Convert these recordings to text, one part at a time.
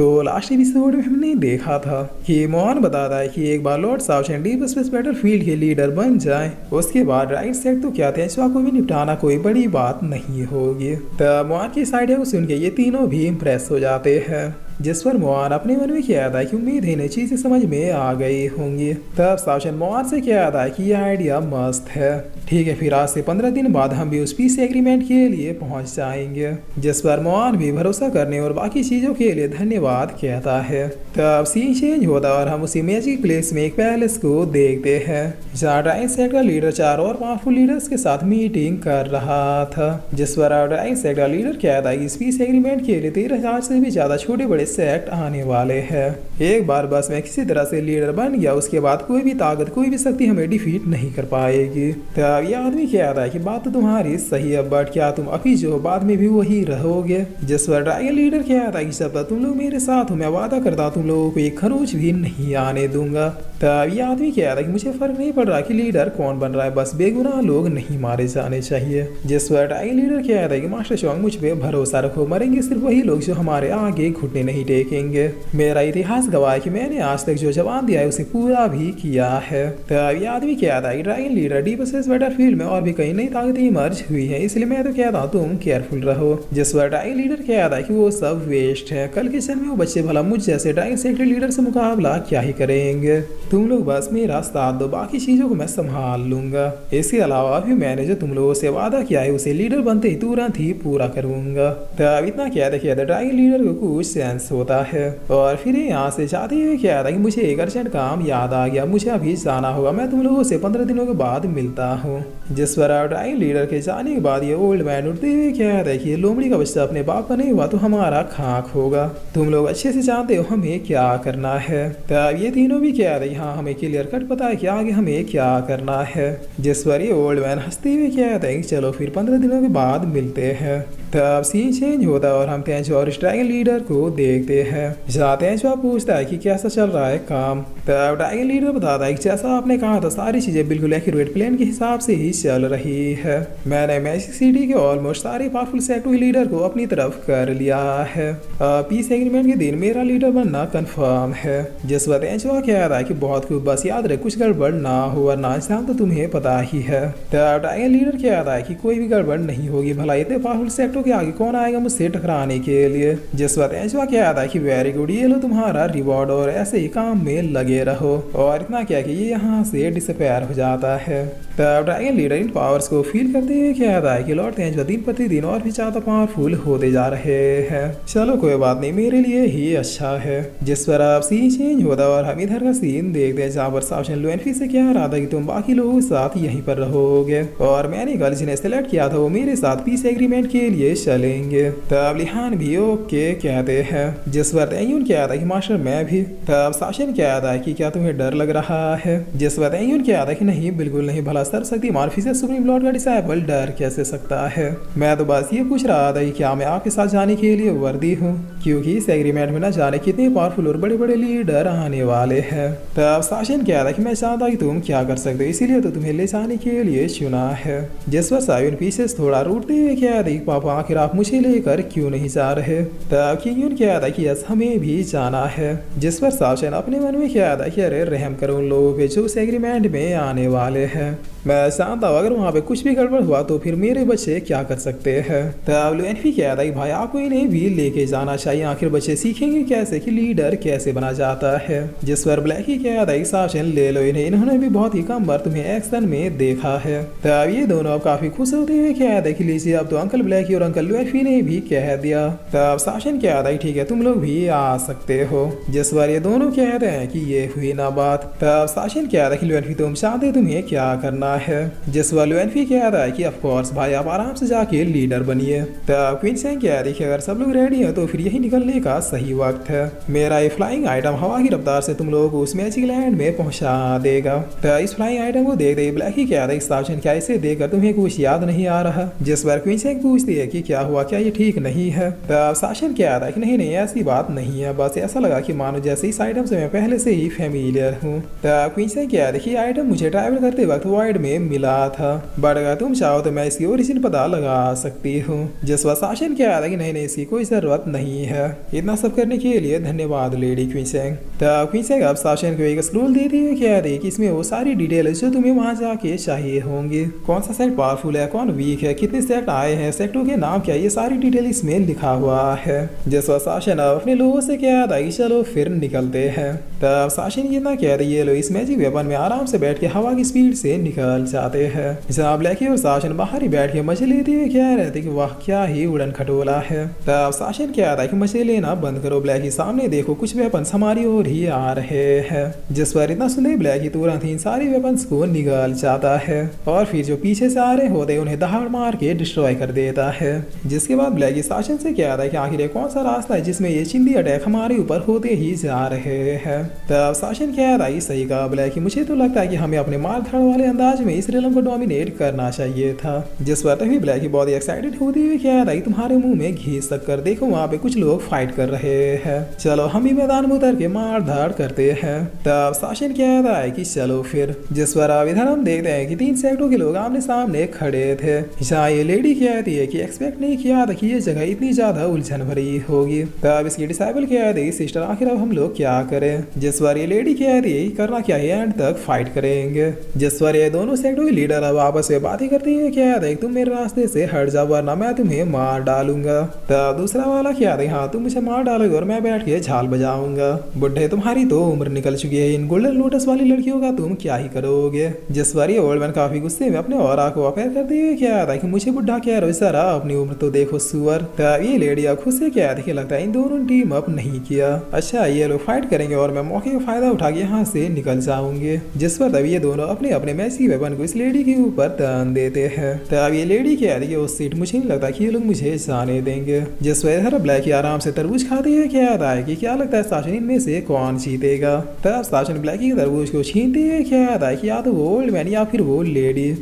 तो last episode में हमने देखा था कि मोहन बताता है कि एक बार लॉर्ड साउशन डीप स्पेस बैटलफील्ड के लीडर बन जाए, उसके बाद राइट साइड तो क्या तेंचुआ को भी निपटाना कोई बड़ी बात नहीं होगी। तब मोहन की इस आइडिया को सुन के ये तीनों भी इम्प्रेस हो जाते हैं, जिस पर मोहन अपने मन में कहता है कि उम्मीद है नई चीजें समझ में आ गई होंगी। तब साउशन मोहन से कहता है कि यह आइडिया मस्त है, ठीक है फिर आज से 15 दिन बाद हम भी उस पीस एग्रीमेंट के लिए पहुंच जाएंगे। जिस पर मोहन भी भरोसा करने और बाकी चीजों के लिए धन्यवाद कहता है। तब सीन चेंज होता और हम उसी मैजिक प्लेस में एक पैलेस को देखते हैं, जहाँ ड्राइंग सेट का लीडर 4 और पावरफुल लीडर्स के साथ मीटिंग कर रहा था। जिस पर ड्राइंग सेट का लीडर कहता है कि इस पीस एग्रीमेंट के लिए 13,000 से भी ज्यादा छोटे बड़े सेट आने वाले हैं। एक बार बस मैं किसी तरह से लीडर बन गया, उसके बाद कोई भी ताकत कोई भी शक्ति हमें डिफीट नहीं कर पाएगी। तब ये आदमी कहता है कि बात तो तुम्हारी सही है, बट क्या तुम अभी जो बाद में भी वही रहोगे। जिस पर ड्रैगन लीडर कहता है कि जब तक तुम लोग मेरे साथ हो मैं वादा करता तुम लोगों को एक खरोच भी नहीं आने दूंगा। तब ये आदमी कहता है कि मुझे फर्क नहीं पड़ रहा कि लीडर कौन बन रहा है, बस बेगुनाह लोग नहीं मारे जाने चाहिए। जिस पर ड्रैगन लीडर कहता है कि मास्टर चौंग मुझ पे भरोसा रखो, मरेंगे सिर्फ वही लोग जो हमारे आगे घुटने नहीं टेकेंगे। मेरा इतिहास गवाह है कि मैंने आज तक जो जवान दिया है उसे पूरा भी किया है। तब ये आदमी कहता है कि dragon leader deep space battlefield में और भी कई नई ताकतें इमर्ज हुई है, इसलिए मैं तो कहता हूँ तुम केयरफुल रहो। जिस पर ड्रैगन लीडर कहता है कि वो सब वेस्ट है, कल के समय में वो बच्चे भला मुझ जैसे ड्रैगन सेक्रेटरी लीडर से मुकाबला क्या ही करेंगे। तुम लोग बस मेरा साथ दो, बाकी चीजों को मैं संभाल लूंगा। इसके अलावा अभी मैंने जो तुम लोगों से वादा किया है उसे लीडर बनते ही तुरंत ही पूरा करूंगा। तब इतना कहते ड्रैगन लीडर को कुछ सेंस होता है और फिर यहाँ से जाते हुए कहता है कि मुझे एक अर्जेंट काम याद आ गया, मुझे अभी जाना होगा, मैं तुम लोगों से 15 दिनों के बाद मिलता हूँ। जिस पर ड्रैगन लीडर के जाने के बाद ये ओल्ड मैन उठते हुए कहता है कि लोमड़ी का बच्चा अपने बाप का नहीं हुआ तो हमारा खाक होगा, तुम लोग अच्छे से जानते हो हमें क्या करना है। तब ये तीनों भी कह रहे हाँ हमें क्लियर कट पता है कि आगे हमें क्या करना है। जिस पर ये ओल्ड मैन हंसते हुए कहते हैं कि चलो फिर 15 दिनों के बाद मिलते हैं। तब सीन चेंज होता है और हम तेंचुआ और ड्रैगन लीडर को देखते हैं, जहाँ तेंचुआ पूछता है कि कैसा चल रहा है काम। तब ड्रैगन लीडर बताता है कि जैसा आपने कहा था सारी चीजें बिल्कुल एक्यूरेट प्लान के हिसाब से ही चल रही है, मैंने मैजिक सिटी के ऑलमोस्ट सारे पावरफुल सेक्टर लीडर को अपनी तरफ कर लिया है, पीस एग्रीमेंट के दिन मेरा लीडर बनना कंफर्म है। जिस पर तेंचुआ कहता है कि बहुत खूब, बस याद रहे कुछ गड़बड़ ना हो वरना इंसान तो तुम्हें पता ही है। तब ड्रैगन लीडर कहता है कि कोई भी गड़बड़ नहीं होगी, भला इतने पावरफुल सेक्टर के आगे कौन आएगा मुझसे टकराने के लिए। जिस पर तेंचुआ कहता है कि वेरी गुड, ये लो तुम्हारा रिवॉर्ड और ऐसे ही काम में लगे रहो। और इतना क्या कि ये यहाँ से डिसअपेयर हो जाता है। तब ड्रैगन लीडर इन पावर्स को फील करते हुए कहता है कि लॉर्ड तेंचुआ दिन प्रतिदिन और भी ज्यादा पावरफुल होते जा रहे हैं, चलो कोई बात नहीं मेरे लिए ही अच्छा है। जिस पर अब सीन चेंज होता और हम इधर का सीन देखते हैं, जहाँ पर साउशन लुएनफी से कह रहा था कि तुम बाकी लोगों के साथ यहीं पर रहोगे और मैंने कल जिन्हें सेलेक्ट किया था वो मेरे साथ पीस एग्रीमेंट के लिए चलेंगे। तब लिहान भी ओके कहते हैं। जिस पर तय्यून कहता है कि मास्टर मैं भी। तब साउशन कहता है कि क्या तुम्हें डर लग रहा है। जिस पर तय्यून कहता है कि नहीं बिल्कुल नहीं, भला सर्वशक्तिमान फिजिक्स सुप्रीम लॉर्ड का डिसाइबल डर कैसे सकता है। मैं तो बस ये पूछ रहा था कि क्या मैं आपके साथ जाने के लिए वर्दी हूँ, क्योंकि इस एग्रीमेंट में न जाने कितने पावरफुल और बड़े बड़े लीडर आने वाले हैं। तब साउशन कहता है कि मैं चाहता कि तुम क्या कर सकते हो, इसीलिए तो तुम्हें ले जाने के लिए चुना है। जिस पर सायुन पीसेस थोड़ा रूठते हुए कहते हैं पापा आखिर आप मुझे लेकर क्यों नहीं जा रहे। तब किंग कहता है कि यस हमें भी जाना है। जिस पर साउशन अपने मन में कहता है कि अरे रहम करो उन लोगों पे जो उस एग्रीमेंट में आने वाले हैं, मैं जानता हूँ अगर वहाँ पे कुछ भी गड़बड़ हुआ तो फिर मेरे बच्चे क्या कर सकते हैं। तब लुएनफी कहता है कि भाई आपको इन्हें भी लेके जाना चाहिए, आखिर बच्चे सीखेंगे कैसे कि लीडर कैसे बना जाता है। जिस पर ब्लैकी कहता है कि साउशन ले लो इन्हें, इन्होंने भी बहुत ही कम बार तुम्हें एक्शन में देखा है। तब ये दोनों अब काफी खुश होते हुए कहते हैं कि लीजिए अब तो अंकल ब्लैकी और अंकल लुएनफी ने भी कह दिया। तब साउशन कहता है ठीक है तुम लोग भी आ सकते हो। जिस पर ये दोनों कहते हैं कि ये हुई ना बात। तब साउशन कहता है कि लुएनफी तुम चाहते तुम्हें क्या करना है। जिस पर लुएनफी कह रहा है कि ऑफ कोर्स भाई आप आराम से जाके लीडर बनिए। तब क्विंसेंग कह रही है अगर सब लोग रेडी हैं तो फिर यही निकलने का सही वक्त है, मेरा ये फ्लाइंग आइटम हवा की रफ्तार से तुम लोगों को उस मैजिक लैंड में पहुंचा देगा। तो इस फ्लाइंग आइटम को देख दे ब्लैकी कह रही साउशन क्या इसे देखकर तुम्हें कुछ याद नहीं आ रहा। जिस पर क्विंसेंग पूछती है कि क्या हुआ, क्या ये ठीक नहीं है। तब साउशन कह रहा है कि नहीं नहीं ऐसी बात नहीं है, बस ऐसा लगा कि मानो जैसे इस आइटम से मैं पहले से ही फेमिलियर हूँ। तब क्विंसेंग कह रही आइटम मुझे ट्रैवल करते वक्त वॉइड में मिला था, बट अगर तुम चाहो तो मैं इसकी ओरिजिन पता लगा सकती हूँ। जिसवा शासन कह रहा था कि नहीं इसकी कोई जरूरत नहीं है। इतना सब करने के लिए धन्यवाद लेडी क्विंसेंग। तब क्विंसेंग अब शासन को एक स्क्रोल देती है, कह रही कि इसमें वो सारी डिटेल जो तुम्हें वहाँ जाके चाहिए होंगी, कौन सा सेक्ट पावरफुल है, कौन वीक है, कितने सेक्ट आए हैं, सेक्टों के नाम क्या, ये सारी डिटेल इसमें लिखा हुआ है। जिसवा शासन अब अपने लोगों से कह रहा कि चलो फिर निकलते हैं। तब शासन ये ना कह रही है लोग इस मैजिक वेपन में आराम से बैठ के हवा की स्पीड से निकल जाते हैं। जहाँ ब्लैकी और शासन बाहर ही बैठ के मजे लेते हुए कह रहे थे कि वाह क्या ही उड़न खटोला है। तब शासन कह रहा है कि मजे लेना बंद करो ब्लैकी, सामने देखो कुछ वेपन हमारी ओर ही आ रहे हैं। जिस पर इतना सुने ब्लैकी तुरंत इन सारे वेपन्स को निकाल जाता है और फिर जो पीछे से आ रहे होते उन्हें दहाड़ मार के डिस्ट्रॉय कर देता है। जिसके बाद ब्लैकी शासन से कह रहा है कि आखिर कौन सा रास्ता है जिसमें ये चिंदी अटैक हमारे ऊपर होते ही जा रहे हैं। तब शासन कह रहा है सही कहा ब्लैकी, मुझे तो लगता है कि हमें अपने मार धाड़ वाले अंदाज में इस रिलम को डोमिनेट करना चाहिए था। जिस पर तभी ब्लैकी बहुत ही एक्साइटेड होती हुई कह रहा है तुम्हारे मुंह में घी शक्कर, देखो वहाँ पे कुछ लोग फाइट कर रहे हैं, चलो हम ही मैदान में उतर के मार धाड़ करते हैं। तब शासन कह रहा है कि चलो फिर। जिस पर अब इधर हम देखते हैं कि 3 सेक्टों के लोग आमने सामने खड़े थे। जहाँ ये लेडी कहती है कि एक्सपेक्ट नहीं किया था कि ये जगह इतनी ज्यादा उलझन भरी होगी। तब इसकी डिसाइबल कहती है सिस्टर आखिर अब हम लोग क्या करें। जिस पर ये लेडी कहती है करना क्या है, एंड तक फाइट करेंगे। जिस पर ये दोनों सेक्टों के लीडर अब आपस में बातें करती है, क्या है तुम मेरे रास्ते से हट जाओ वरना मैं तुम्हें मार डालूंगा। तब दूसरा वाला क्या है हाँ तुम मुझे मार डालोगे और मैं बैठ के झाल बजाऊंगा। बुढ़े तुम्हारी तो उम्र निकल चुकी है, इन गोल्डन लोटस वाली लड़कियों का तुम क्या ही करोगे। जिस पर ये ओल्ड मैन काफी गुस्से में अपने औरा को अपेयर करते हुए क्या था कि मुझे बुढ़ा कह रहे हो सरा अपनी उम्र तो देखो सुअर। तब ये लेडी अब खुद से क्या थी लगता है इन दोनों टीम अप नहीं किया। अच्छा ये लोग फाइट करेंगे और मैं मौके का फायदा उठा के यहाँ से निकल जाऊंगे। जिस पर तब ये दोनों अपने अपने मैसी वेपन को इस लेडी के ऊपर तान देते हैं। तब ये लेडी कह रही है उस सीट मुझे नहीं लगता कि ये लोग मुझे जाने देंगे। जिस पर इधर ब्लैकी आराम से तरबूज खाते हुए कह रहा है कि क्या लगता है शासन इनमें से कौन जीतेगा। तब शासन ब्लैकी के तरबूज को छीनते हुए कह रहा है कि या तो वो ओल्ड मैन या फिर वो लेडी।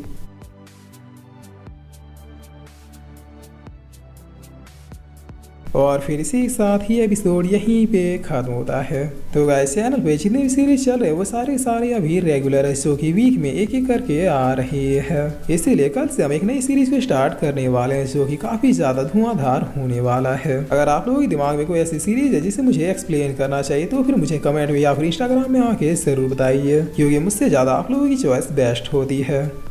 और फिर इसी के साथ ही एपिसोड यहीं पे खत्म होता है। तो गाइस चैनल पे जितने भी सीरीज चल रहे हैं वो सारे अभी रेगुलर है, जो कि वीक में एक एक करके आ रही है। इसीलिए कल से हम एक नई सीरीज को स्टार्ट करने वाले हैं जो कि काफी ज्यादा धुआंधार होने वाला है। अगर आप लोगों के दिमाग में कोई ऐसी सीरीज है जिसे मुझे एक्सप्लेन करना चाहिए तो फिर मुझे कमेंट में या फिर इंस्टाग्राम में आके जरूर बताइए, क्योंकि मुझसे ज्यादा आप लोगों की चॉइस बेस्ट होती है।